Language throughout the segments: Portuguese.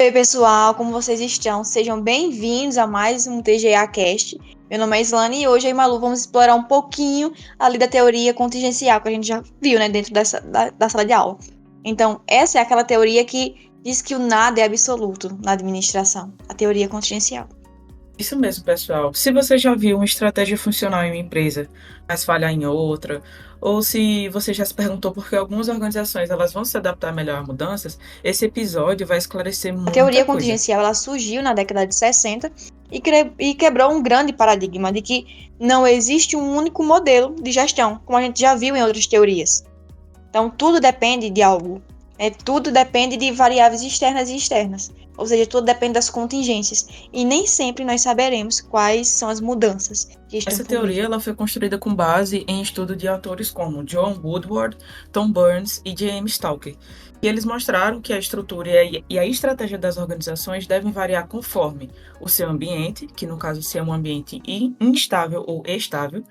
Oi, pessoal, como vocês estão? Sejam bem-vindos a mais um TGA Cast. Meu nome é Islane e hoje eu e Malu vamos explorar um pouquinho ali da teoria contingencial que a gente já viu, né, dentro da sala de aula. Então, essa é aquela teoria que diz que o nada é absoluto na administração, a teoria contingencial. Isso mesmo, pessoal. Se você já viu uma estratégia funcionar em uma empresa, mas falhar em outra, ou se você já se perguntou por que algumas organizações elas vão se adaptar melhor a mudanças, esse episódio vai esclarecer A muita teoria coisa. contingencial ela surgiu na década de 60 e quebrou um grande paradigma de que não existe um único modelo de gestão, como a gente já viu em outras teorias. Então, tudo depende de algo. Tudo depende de variáveis externas e externas. Ou seja, tudo depende das contingências. E nem sempre nós saberemos quais são as mudanças que estão Essa por vir. teoria ela foi construída com base em estudo de autores como John Woodward, Tom Burns e James Stalker. E eles mostraram que a estrutura e a estratégia das organizações devem variar conforme o seu ambiente, que no caso se é um ambiente instável ou estável,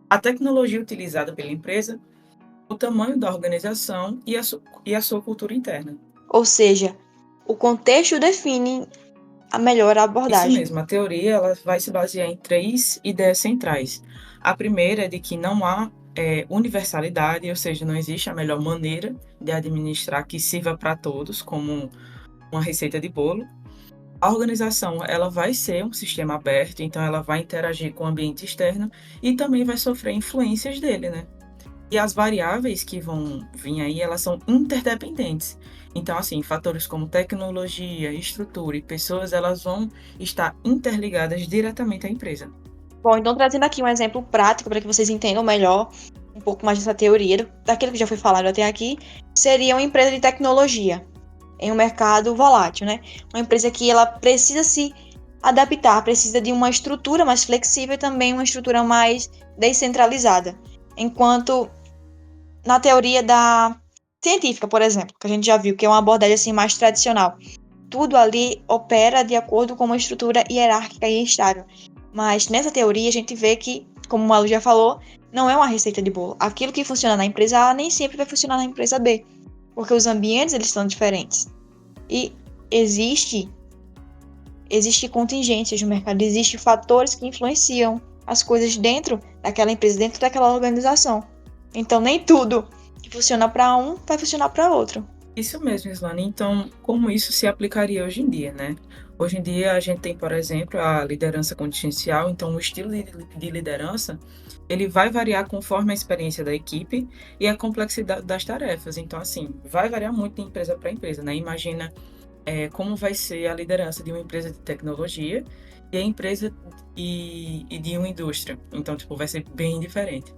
a tecnologia utilizada pela empresa, o tamanho da organização e a sua cultura interna. Ou seja, o contexto define a melhor Isso abordagem. mesmo, a teoria ela vai se basear em três ideias centrais. A primeira é de que não há universalidade, ou seja, não existe a melhor maneira de administrar que sirva para todos, como uma receita de bolo. A organização ela vai ser um sistema aberto, então ela vai interagir com o ambiente externo e também vai sofrer influências dele, né? E as variáveis que vão vir aí, elas são interdependentes. Então, assim, fatores como tecnologia, estrutura e pessoas, elas vão estar interligadas diretamente à empresa. Bom, então trazendo aqui um exemplo prático para que vocês entendam melhor um pouco mais dessa teoria, daquilo que já foi falado até aqui, seria uma empresa de tecnologia em um mercado volátil, né? Uma empresa que ela precisa se adaptar, precisa de uma estrutura mais flexível e também uma estrutura mais descentralizada. Enquanto na teoria da científica, por exemplo, que a gente já viu que é uma abordagem assim mais tradicional, tudo ali opera de acordo com uma estrutura hierárquica e estável. Mas nessa teoria a gente vê que, como o Malu já falou, não é uma receita de bolo. Aquilo que funciona na empresa A nem sempre vai funcionar na empresa B, porque os ambientes eles são diferentes. E existe contingências no mercado, existem fatores que influenciam as coisas dentro daquela empresa, dentro daquela organização. Então nem tudo que funciona para um vai funcionar para outro. Isso mesmo, Islane. Então, como isso se aplicaria hoje em dia, né? Hoje em dia a gente tem, por exemplo, a liderança contingencial, então o estilo de liderança, ele vai variar conforme a experiência da equipe e a complexidade das tarefas. Então, assim, vai variar muito de empresa para empresa, né? Imagina como vai ser a liderança de uma empresa de tecnologia e a empresa e de uma indústria. Então, tipo, vai ser bem diferente.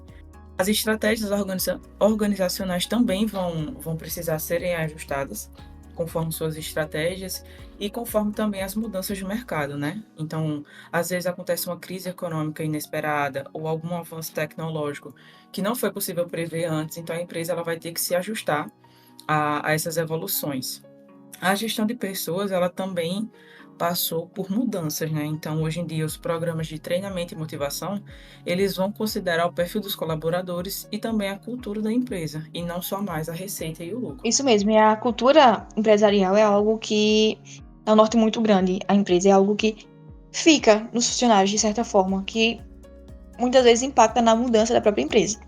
As estratégias organizacionais também vão precisar serem ajustadas conforme suas estratégias e conforme também as mudanças de mercado, né? Então, às vezes acontece uma crise econômica inesperada ou algum avanço tecnológico que não foi possível prever antes, então a empresa ela vai ter que se ajustar a essas evoluções. A gestão de pessoas, ela também passou por mudanças, né? Então, hoje em dia, os programas de treinamento e motivação, eles vão considerar o perfil dos colaboradores e também a cultura da empresa, e não só mais a receita e o lucro. Isso mesmo, e a cultura empresarial é algo que é um norte muito grande. A empresa é algo que fica nos funcionários de certa forma, que muitas vezes impacta na mudança da própria empresa.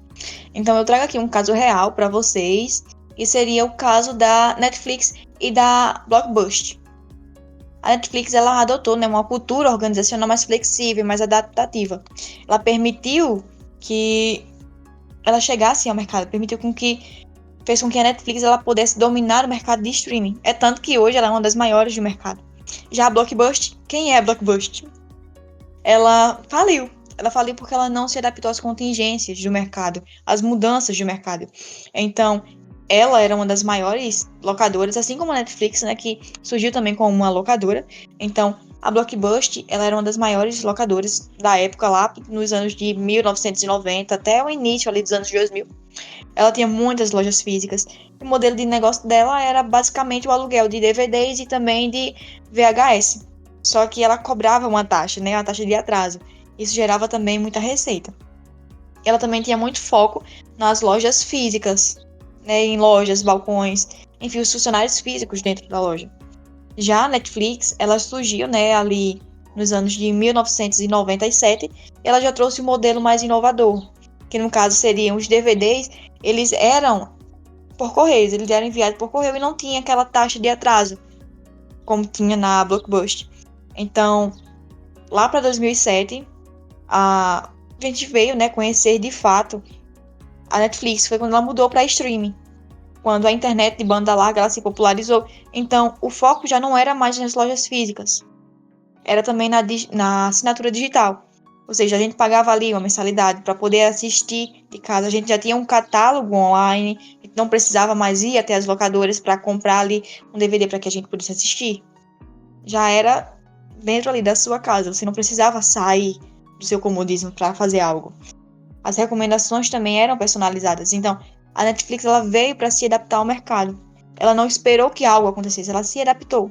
Então eu trago aqui um caso real para vocês, que seria o caso da Netflix e da Blockbuster. A Netflix ela adotou, né, uma cultura organizacional mais flexível, mais adaptativa. Ela permitiu que ela chegasse ao mercado, fez com que a Netflix ela pudesse dominar o mercado de streaming. É tanto que hoje ela é uma das maiores do mercado. Já a Blockbuster, quem é a Blockbuster? Ela faliu. Ela faliu porque ela não se adaptou às contingências do mercado, às mudanças do mercado. Então, ela era uma das maiores locadoras, assim como a Netflix, né, que surgiu também como uma locadora. Então, a Blockbuster, ela era uma das maiores locadoras da época lá, nos anos de 1990 até o início ali dos anos 2000. Ela tinha muitas lojas físicas. O modelo de negócio dela era basicamente o aluguel de DVDs e também de VHS. Só que ela cobrava uma taxa, né, uma taxa de atraso. Isso gerava também muita receita. Ela também tinha muito foco nas lojas físicas, né, em lojas, balcões, enfim, os funcionários físicos dentro da loja. Já a Netflix, ela surgiu, né, ali nos anos de 1997, e ela já trouxe um modelo mais inovador, que no caso seriam os DVDs, eles eram por correios, eles eram enviados por correio e não tinha aquela taxa de atraso, como tinha na Blockbuster. Então, lá para 2007, a gente veio, né, conhecer de fato a Netflix, foi quando ela mudou para streaming. Quando a internet de banda larga ela se popularizou, então o foco já não era mais nas lojas físicas, era também na assinatura digital. Ou seja, a gente pagava ali uma mensalidade para poder assistir de casa. A gente já tinha um catálogo online, a gente não precisava mais ir até as locadoras para comprar ali um DVD para que a gente pudesse assistir. Já era dentro ali da sua casa, você não precisava sair do seu comodismo para fazer algo. As recomendações também eram personalizadas. Então, a Netflix ela veio para se adaptar ao mercado. Ela não esperou que algo acontecesse, ela se adaptou.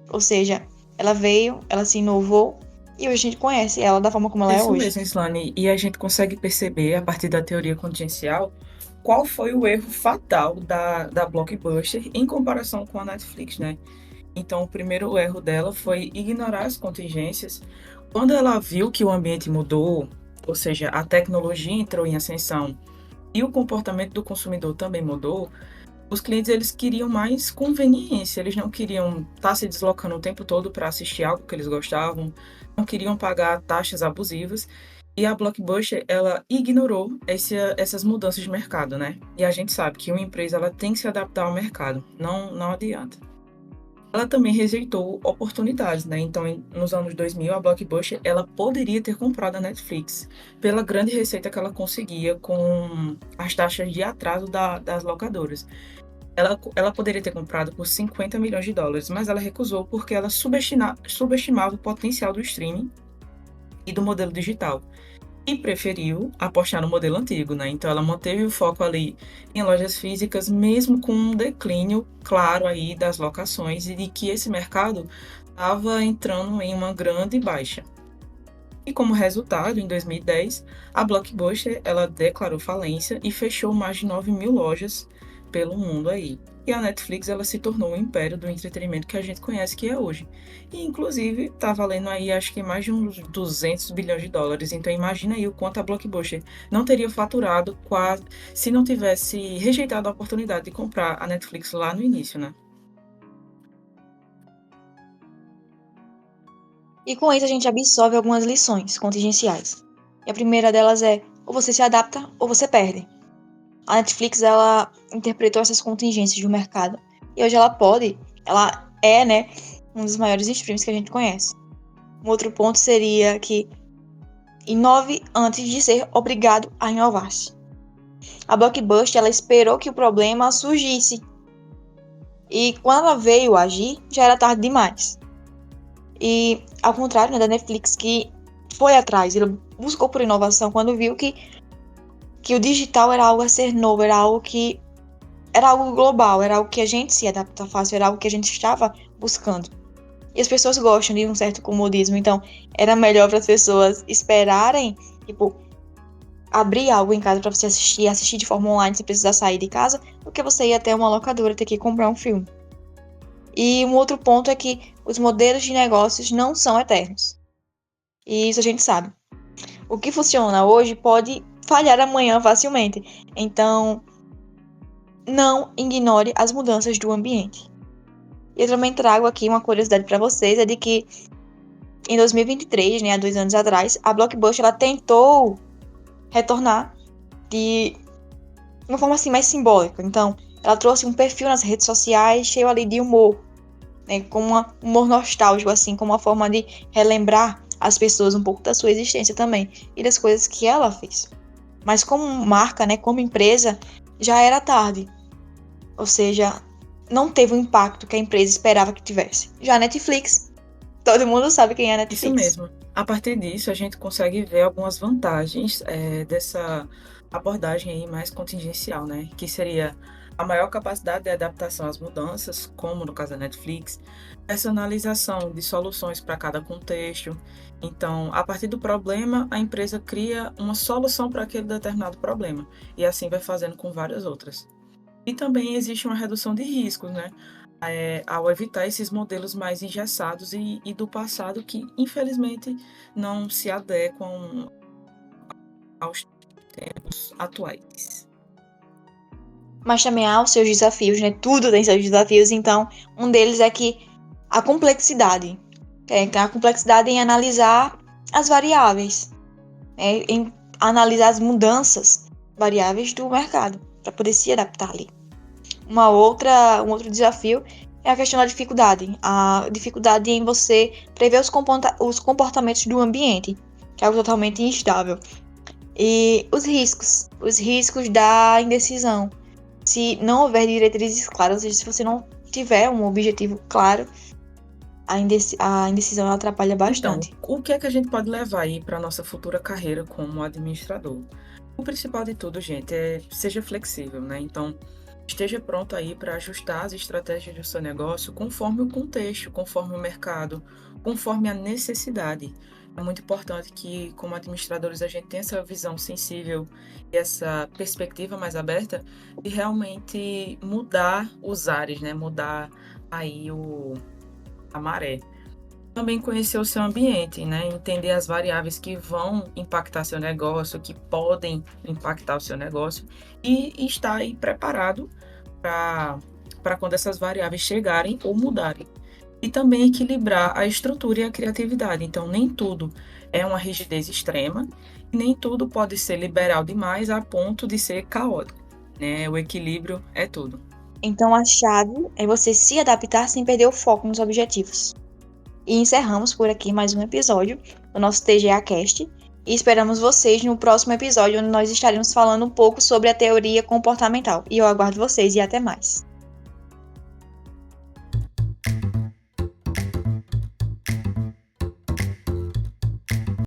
Ou seja, ela veio, ela se inovou e hoje a gente conhece ela da forma como ela é Isso hoje. mesmo, Slane. E a gente consegue perceber, a partir da teoria contingencial, qual foi o erro fatal da Blockbuster em comparação com a Netflix, né? Então, o primeiro erro dela foi ignorar as contingências. Quando ela viu que o ambiente mudou, ou seja, a tecnologia entrou em ascensão e o comportamento do consumidor também mudou, os clientes eles queriam mais conveniência, eles não queriam estar se deslocando o tempo todo para assistir algo que eles gostavam, não queriam pagar taxas abusivas. E a Blockbuster, ela ignorou essas mudanças de mercado, né? E a gente sabe que uma empresa ela tem que se adaptar ao mercado, não adianta. Ela também rejeitou oportunidades, né? Então, nos anos 2000, a Blockbuster, ela poderia ter comprado a Netflix pela grande receita que ela conseguia com as taxas de atraso das locadoras. Ela poderia ter comprado por 50 milhões de dólares, mas ela recusou porque ela subestimava o potencial do streaming e do modelo digital. E preferiu apostar no modelo antigo, né? Então ela manteve o foco ali em lojas físicas, mesmo com um declínio claro aí das locações e de que esse mercado estava entrando em uma grande baixa. E como resultado, em 2010, a Blockbuster ela declarou falência e fechou mais de 9 mil lojas pelo mundo aí. E a Netflix ela se tornou o império do entretenimento que a gente conhece que é hoje. E inclusive está valendo aí acho que mais de uns 200 bilhões de dólares. Então imagina aí o quanto a Blockbuster não teria faturado quase se não tivesse rejeitado a oportunidade de comprar a Netflix lá no início, né? E com isso a gente absorve algumas lições contingenciais. E a primeira delas é: ou você se adapta ou você perde. A Netflix ela interpretou essas contingências do mercado e hoje ela é, né, um dos maiores streams que a gente conhece. Um outro ponto seria que inove antes de ser obrigado a inovar-se. A Blockbuster ela esperou que o problema surgisse e quando ela veio agir já era tarde demais. E ao contrário, né, da Netflix que foi atrás, ele buscou por inovação quando viu que o digital era algo a ser novo, era algo global, era algo que a gente se adapta fácil, era algo que a gente estava buscando. E as pessoas gostam de um certo comodismo, então era melhor para as pessoas esperarem, tipo, abrir algo em casa para você assistir de forma online sem precisar sair de casa, do que você ir até uma locadora e ter que comprar um filme. E um outro ponto é que os modelos de negócios não são eternos. E isso a gente sabe. O que funciona hoje pode falhar amanhã facilmente. Então, não ignore as mudanças do ambiente. E eu também trago aqui uma curiosidade para vocês, é de que em 2023, né, há 2 anos atrás, a Blockbuster ela tentou retornar de uma forma assim mais simbólica. Então, ela trouxe um perfil nas redes sociais cheio ali de humor, né, com um humor nostálgico, assim, como uma forma de relembrar as pessoas um pouco da sua existência também e das coisas que ela fez. Mas como marca, né, como empresa, já era tarde. Ou seja, não teve o impacto que a empresa esperava que tivesse. Já a Netflix, todo mundo sabe quem é a Isso Netflix. mesmo. A partir disso, a gente consegue ver algumas vantagens dessa abordagem aí mais contingencial, né? Que seria a maior capacidade de adaptação às mudanças, como no caso da Netflix, personalização de soluções para cada contexto. Então, a partir do problema, a empresa cria uma solução para aquele determinado problema, e assim vai fazendo com várias outras. E também existe uma redução de riscos, né? ao evitar esses modelos mais engessados e do passado que, infelizmente, não se adequam aos tempos atuais. Mas também há os seus desafios, né? Tudo tem seus desafios, então um deles é que a complexidade. A complexidade em analisar as variáveis, em analisar as mudanças variáveis do mercado, para poder se adaptar ali. Um outro desafio é a questão da dificuldade. A dificuldade em você prever os comportamentos do ambiente, que é algo totalmente instável. E os riscos da indecisão. Se não houver diretrizes claras, ou seja, se você não tiver um objetivo claro, a indecisão atrapalha bastante. Então, o que é que a gente pode levar aí para a nossa futura carreira como administrador? O principal de tudo, gente, seja flexível, né? Então, esteja pronto aí para ajustar as estratégias do seu negócio conforme o contexto, conforme o mercado, conforme a necessidade. É muito importante que, como administradores, a gente tenha essa visão sensível e essa perspectiva mais aberta de realmente mudar os ares, né? Mudar aí a maré. Também conhecer o seu ambiente, né? Entender as variáveis que vão impactar seu negócio, que podem impactar o seu negócio e estar aí preparado para quando essas variáveis chegarem ou mudarem. E também equilibrar a estrutura e a criatividade. Então, nem tudo é uma rigidez extrema e nem tudo pode ser liberal demais a ponto de ser caótico, né? O equilíbrio é tudo. Então, a chave é você se adaptar sem perder o foco nos objetivos. E encerramos por aqui mais um episódio do nosso TGA Cast. E esperamos vocês no próximo episódio, onde nós estaremos falando um pouco sobre a teoria comportamental. E eu aguardo vocês e até mais.